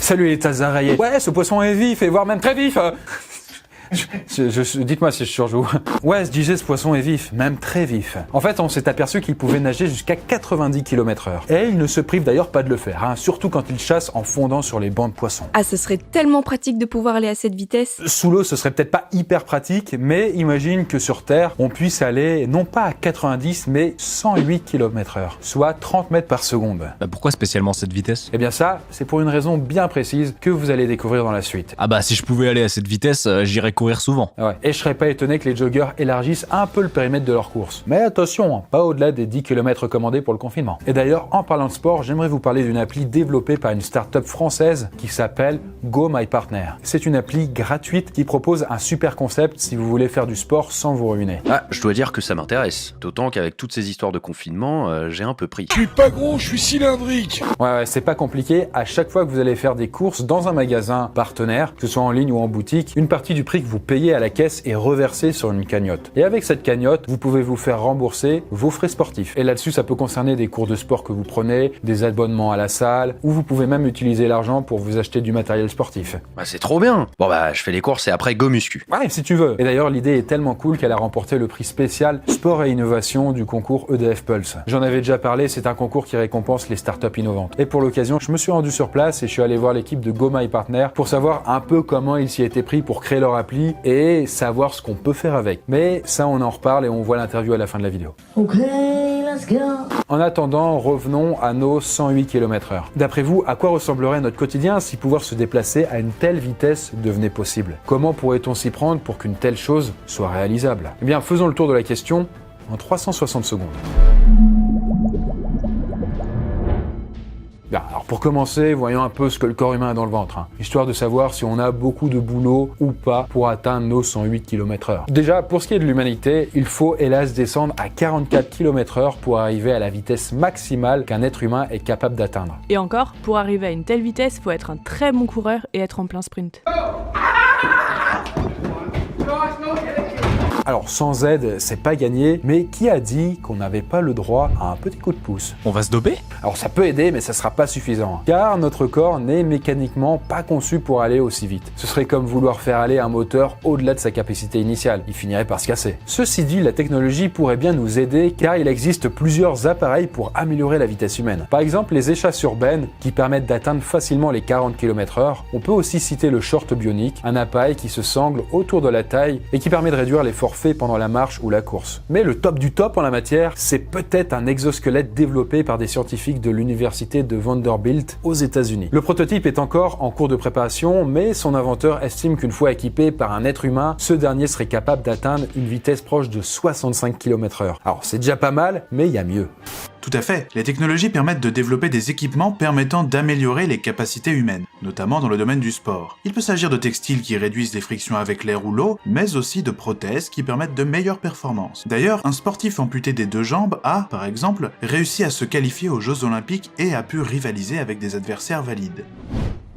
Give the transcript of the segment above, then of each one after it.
Salut les Tazaraillés. Ouais, ce poisson est vif et voire même très vif. Dites-moi si je surjoue. Ouais, je disais, ce poisson est vif, même très vif. En fait, on s'est aperçu qu'il pouvait nager jusqu'à 90 km/h. Et il ne se prive d'ailleurs pas de le faire, hein, surtout quand il chasse en fondant sur les bancs de poissons. Ah, ce serait tellement pratique de pouvoir aller à cette vitesse. Sous l'eau, ce serait peut-être pas hyper pratique, mais imagine que sur Terre, on puisse aller non pas à 90, mais 108 km/h, soit 30 mètres par seconde. Bah pourquoi spécialement cette vitesse? Eh bien ça, c'est pour une raison bien précise que vous allez découvrir dans la suite. Ah bah si je pouvais aller à cette vitesse, j'irais courir souvent. Ouais. Et je serais pas étonné que les joggers élargissent un peu le périmètre de leur course. Mais attention, pas au-delà des 10 km recommandés pour le confinement. Et d'ailleurs, en parlant de sport, j'aimerais vous parler d'une appli développée par une start-up française qui s'appelle GoMyPartner. C'est une appli gratuite qui propose un super concept si vous voulez faire du sport sans vous ruiner. Ah, je dois dire que ça m'intéresse. D'autant qu'avec toutes ces histoires de confinement, j'ai un peu pris. Je suis pas gros, je suis cylindrique. Ouais, c'est pas compliqué. À chaque fois que vous allez faire des courses dans un magasin partenaire, que ce soit en ligne ou en boutique, une partie du prix que vous payez à la caisse est reversée sur une cagnotte. Et avec cette cagnotte, vous pouvez vous faire rembourser vos frais sportifs. Et là-dessus, ça peut concerner des cours de sport que vous prenez, des abonnements à la salle, ou vous pouvez même utiliser l'argent pour vous acheter du matériel sportif. Bah c'est trop bien. Bon bah je fais les courses et après go muscu. Ouais, si tu veux. Et d'ailleurs, l'idée est tellement cool qu'elle a remporté le prix spécial Sport et Innovation du concours EDF Pulse. J'en avais déjà parlé, c'est un concours qui récompense les startups innovantes. Et pour l'occasion, je me suis rendu sur place et je suis allé voir l'équipe de GoMyPartner pour savoir un peu comment ils s'y étaient pris pour créer leur appli et savoir ce qu'on peut faire avec. Mais ça, on en reparle et on voit l'interview à la fin de la vidéo. Ok, let's go. En attendant, revenons à nos 108 km/h. D'après vous, à quoi ressemblerait notre quotidien si pouvoir se déplacer à une telle vitesse devenait possible? Comment pourrait-on s'y prendre pour qu'une telle chose soit réalisable? Eh bien, faisons le tour de la question en 360 secondes. Bien, alors pour commencer, voyons un peu ce que le corps humain a dans le ventre, hein, histoire de savoir si on a beaucoup de boulot ou pas pour atteindre nos 108 km/h. Déjà, pour ce qui est de l'humanité, il faut hélas descendre à 44 km/h pour arriver à la vitesse maximale qu'un être humain est capable d'atteindre. Et encore, pour arriver à une telle vitesse, faut être un très bon coureur et être en plein sprint. Alors sans aide, c'est pas gagné, mais qui a dit qu'on n'avait pas le droit à un petit coup de pouce? On va se doper? Alors ça peut aider, mais ça sera pas suffisant, car notre corps n'est mécaniquement pas conçu pour aller aussi vite. Ce serait comme vouloir faire aller un moteur au-delà de sa capacité initiale, il finirait par se casser. Ceci dit, la technologie pourrait bien nous aider, car il existe plusieurs appareils pour améliorer la vitesse humaine. Par exemple, les échasses urbaines, qui permettent d'atteindre facilement les 40 km/h. On peut aussi citer le short bionique, un appareil qui se sangle autour de la taille et qui permet de réduire l'effort fait pendant la marche ou la course. Mais le top du top en la matière, c'est peut-être un exosquelette développé par des scientifiques de l'université de Vanderbilt aux États-Unis. Le prototype est encore en cours de préparation, mais son inventeur estime qu'une fois équipé par un être humain, ce dernier serait capable d'atteindre une vitesse proche de 65 km/h. Alors c'est déjà pas mal, mais il y a mieux. Tout à fait. Les technologies permettent de développer des équipements permettant d'améliorer les capacités humaines, notamment dans le domaine du sport. Il peut s'agir de textiles qui réduisent les frictions avec l'air ou l'eau, mais aussi de prothèses qui permettent de meilleures performances. D'ailleurs, un sportif amputé des deux jambes a, par exemple, réussi à se qualifier aux Jeux Olympiques et a pu rivaliser avec des adversaires valides.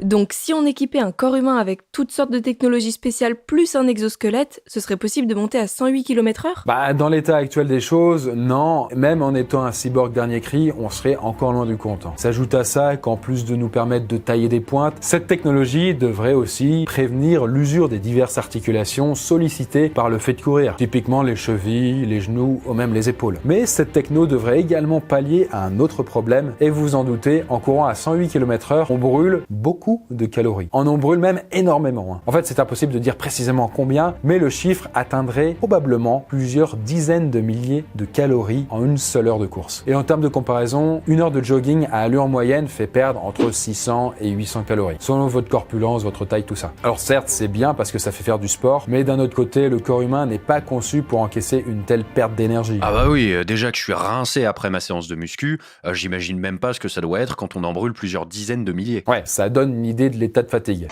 Donc si on équipait un corps humain avec toutes sortes de technologies spéciales plus un exosquelette, ce serait possible de monter à 108 km/h? Bah, dans l'état actuel des choses, non. Même en étant un cyborg dernier cri, on serait encore loin du compte. S'ajoute à ça qu'en plus de nous permettre de tailler des pointes, cette technologie devrait aussi prévenir l'usure des diverses articulations sollicitées par le fait de courir. Typiquement les chevilles, les genoux ou même les épaules. Mais cette techno devrait également pallier à un autre problème. Et vous vous en doutez, en courant à 108 km/h, on brûle beaucoup de calories. On en brûle même énormément. En fait, c'est impossible de dire précisément combien, mais le chiffre atteindrait probablement plusieurs dizaines de milliers de calories en une seule heure de course. Et en termes de comparaison, une heure de jogging à allure moyenne fait perdre entre 600 et 800 calories, selon votre corpulence, votre taille, tout ça. Alors certes, c'est bien parce que ça fait faire du sport, mais d'un autre côté, le corps humain n'est pas conçu pour encaisser une telle perte d'énergie. Ah bah oui, déjà que je suis rincé après ma séance de muscu, j'imagine même pas ce que ça doit être quand on en brûle plusieurs dizaines de milliers. Ouais, ça donne une idée de l'état de fatigue.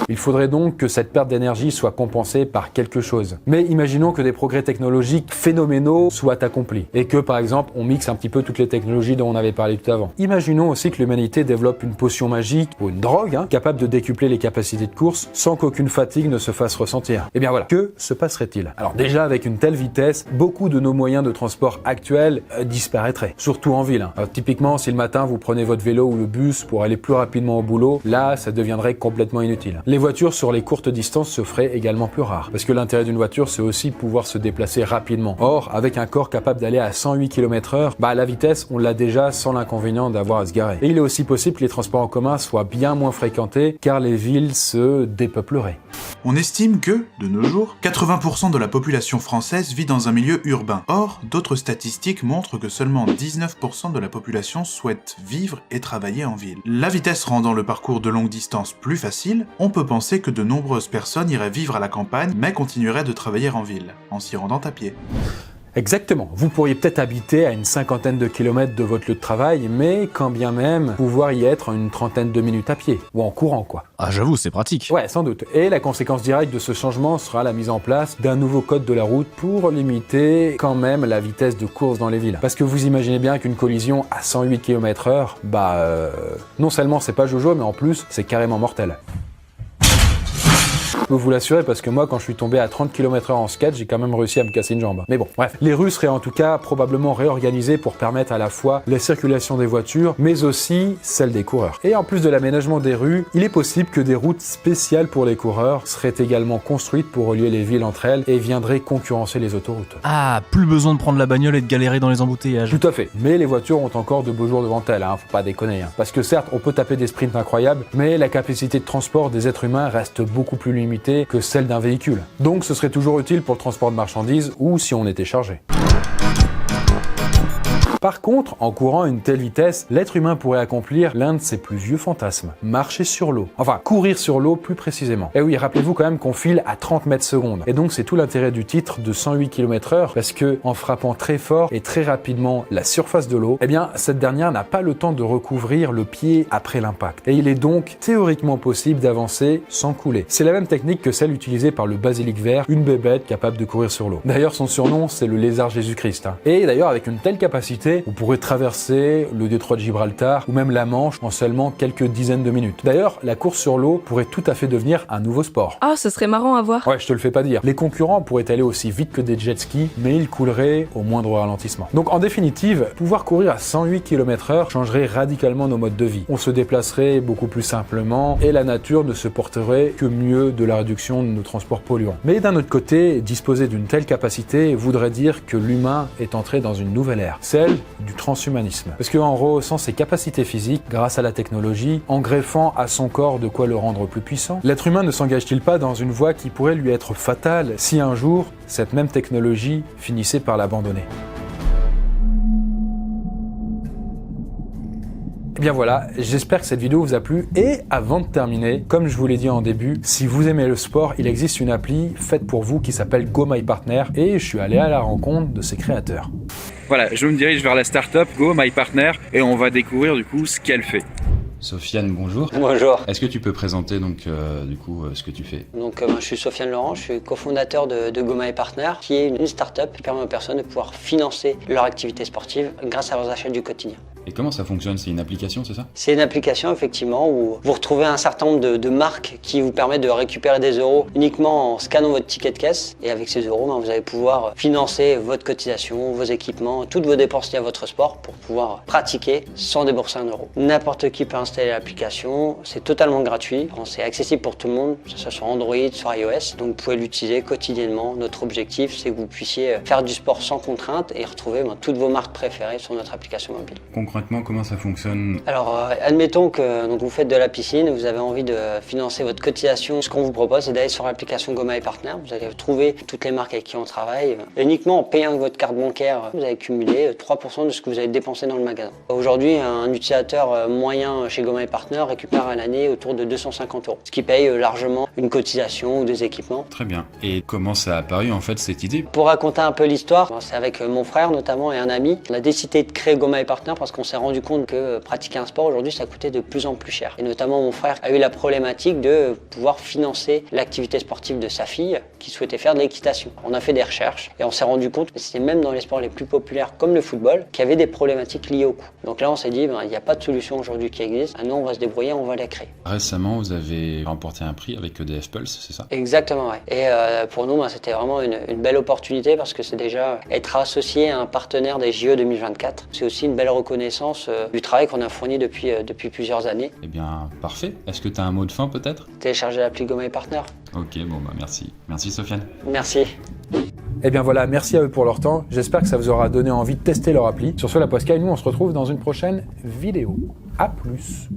Il faudrait donc que cette perte d'énergie soit compensée par quelque chose. Mais imaginons que des progrès technologiques phénoménaux soient accomplis et que par exemple on mixe un petit peu toutes les technologies dont on avait parlé tout avant. Imaginons aussi que l'humanité développe une potion magique ou une drogue capable de décupler les capacités de course sans qu'aucune fatigue ne se fasse ressentir. Et bien voilà, que se passerait-il? Alors déjà avec une telle vitesse, beaucoup de nos moyens de transport actuels disparaîtraient, surtout en ville. Alors, typiquement si le matin vous prenez votre vélo ou le bus pour aller plus rapidement au boulot, là ça deviendrait complètement inutile. Les voitures sur les courtes distances se feraient également plus rares, parce que l'intérêt d'une voiture c'est aussi pouvoir se déplacer rapidement. Or, avec un corps capable d'aller à 108 km/h, la vitesse on l'a déjà sans l'inconvénient d'avoir à se garer. Et il est aussi possible que les transports en commun soient bien moins fréquentés car les villes se dépeupleraient. On estime que, de nos jours, 80% de la population française vit dans un milieu urbain. Or, d'autres statistiques montrent que seulement 19% de la population souhaite vivre et travailler en ville. La vitesse rendant le parcours de longue distance plus facile, on peut penser que de nombreuses personnes iraient vivre à la campagne mais continueraient de travailler en ville, en s'y rendant à pied. Exactement. Vous pourriez peut-être habiter à une 50aine de kilomètres de votre lieu de travail, mais quand bien même, pouvoir y être en une 30aine de minutes à pied, ou en courant quoi. Ah j'avoue, c'est pratique. Ouais, sans doute. Et la conséquence directe de ce changement sera la mise en place d'un nouveau code de la route pour limiter quand même la vitesse de course dans les villes. Parce que vous imaginez bien qu'une collision à 108 km/h, non seulement c'est pas jojo, mais en plus c'est carrément mortel. Je peux vous l'assurer parce que moi quand je suis tombé à 30 km/h en skate, j'ai quand même réussi à me casser une jambe. Mais bon, bref. Les rues seraient en tout cas probablement réorganisées pour permettre à la fois la circulation des voitures, mais aussi celle des coureurs. Et en plus de l'aménagement des rues, il est possible que des routes spéciales pour les coureurs seraient également construites pour relier les villes entre elles et viendraient concurrencer les autoroutes. Ah, plus besoin de prendre la bagnole et de galérer dans les embouteillages. Tout à fait. Mais les voitures ont encore de beaux jours devant elles, faut pas déconner. Parce que certes, on peut taper des sprints incroyables, mais la capacité de transport des êtres humains reste beaucoup plus limitée que celle d'un véhicule. Donc ce serait toujours utile pour le transport de marchandises ou si on était chargé. Par contre, en courant à une telle vitesse, l'être humain pourrait accomplir l'un de ses plus vieux fantasmes, marcher sur l'eau. Enfin, courir sur l'eau plus précisément. Et oui, rappelez-vous quand même qu'on file à 30 mètres secondes. Et donc c'est tout l'intérêt du titre de 108 km/h, parce que en frappant très fort et très rapidement la surface de l'eau, cette dernière n'a pas le temps de recouvrir le pied après l'impact. Et il est donc théoriquement possible d'avancer sans couler. C'est la même technique que celle utilisée par le basilic vert, une bébête capable de courir sur l'eau. D'ailleurs, son surnom, c'est le lézard Jésus-Christ. Et d'ailleurs, avec une telle capacité, vous pourrez traverser le détroit de Gibraltar ou même la Manche en seulement quelques dizaines de minutes. D'ailleurs, la course sur l'eau pourrait tout à fait devenir un nouveau sport. Ah, ce serait marrant à voir. Ouais, je te le fais pas dire. Les concurrents pourraient aller aussi vite que des jet skis, mais ils couleraient au moindre ralentissement. Donc en définitive, pouvoir courir à 108 km/h changerait radicalement nos modes de vie. On se déplacerait beaucoup plus simplement et la nature ne se porterait que mieux de la réduction de nos transports polluants. Mais d'un autre côté, disposer d'une telle capacité voudrait dire que l'humain est entré dans une nouvelle ère, celle du transhumanisme. Parce qu'en rehaussant ses capacités physiques grâce à la technologie, en greffant à son corps de quoi le rendre plus puissant, l'être humain ne s'engage-t-il pas dans une voie qui pourrait lui être fatale si un jour, cette même technologie finissait par l'abandonner? Et bien voilà, j'espère que cette vidéo vous a plu et avant de terminer, comme je vous l'ai dit en début, si vous aimez le sport, il existe une appli faite pour vous qui s'appelle GoMyPartner et je suis allé à la rencontre de ses créateurs. Voilà, je me dirige vers la startup GoMyPartner et on va découvrir du coup ce qu'elle fait. Sofiane, bonjour. Bonjour. Est-ce que tu peux présenter donc ce que tu fais? Donc je suis Sofiane Laurent, je suis cofondateur de GoMyPartner, qui est une start-up qui permet aux personnes de pouvoir financer leur activité sportive grâce à leurs achats du quotidien. Et comment ça fonctionne? C'est une application, c'est ça? C'est une application effectivement où vous retrouvez un certain nombre de marques qui vous permettent de récupérer des euros uniquement en scannant votre ticket de caisse. Et avec ces euros, vous allez pouvoir financer votre cotisation, vos équipements, toutes vos dépenses liées à votre sport pour pouvoir pratiquer sans débourser un euro. N'importe qui peut installer l'application, c'est totalement gratuit, c'est accessible pour tout le monde, que ce soit sur Android, sur iOS, donc vous pouvez l'utiliser quotidiennement. Notre objectif, c'est que vous puissiez faire du sport sans contrainte et retrouver toutes vos marques préférées sur notre application mobile. Concrètement, comment ça fonctionne? Alors, admettons que vous faites de la piscine, vous avez envie de financer votre cotisation. Ce qu'on vous propose, c'est d'aller sur l'application GoMyPartner. Vous allez trouver toutes les marques avec qui on travaille. Et uniquement en payant avec votre carte bancaire, vous allez cumuler 3% de ce que vous avez dépensé dans le magasin. Aujourd'hui, un utilisateur moyen chez GoMyPartner récupère à l'année autour de 250 €, ce qui paye largement une cotisation ou des équipements. Très bien. Et comment ça a apparu en fait cette idée? Pour raconter un peu l'histoire, c'est avec mon frère notamment et un ami. On a décidé de créer GoMyPartner parce qu'on s'est rendu compte que pratiquer un sport aujourd'hui, ça coûtait de plus en plus cher. Et notamment, mon frère a eu la problématique de pouvoir financer l'activité sportive de sa fille qui souhaitait faire de l'équitation. On a fait des recherches et on s'est rendu compte que c'était même dans les sports les plus populaires comme le football qu'il y avait des problématiques liées au coût. Donc là, on s'est dit, il n'y a pas de solution aujourd'hui qui existe. Nous, on va se débrouiller, on va la créer. Récemment, vous avez remporté un prix avec EDF Pulse, c'est ça? Exactement, ouais. Et pour nous, c'était vraiment une belle opportunité parce que c'est déjà être associé à un partenaire des JO 2024. C'est aussi une belle reconnaissance du travail qu'on a fourni depuis plusieurs années. Eh bien, parfait. Est-ce que tu as un mot de fin peut-être? Télécharger l'appli Go My Partner. Ok, bon bah merci. Merci Sofiane. Merci. Eh bien voilà, merci à eux pour leur temps. J'espère que ça vous aura donné envie de tester leur appli. Sur ce, la Posca et nous, on se retrouve dans une prochaine vidéo. À plus.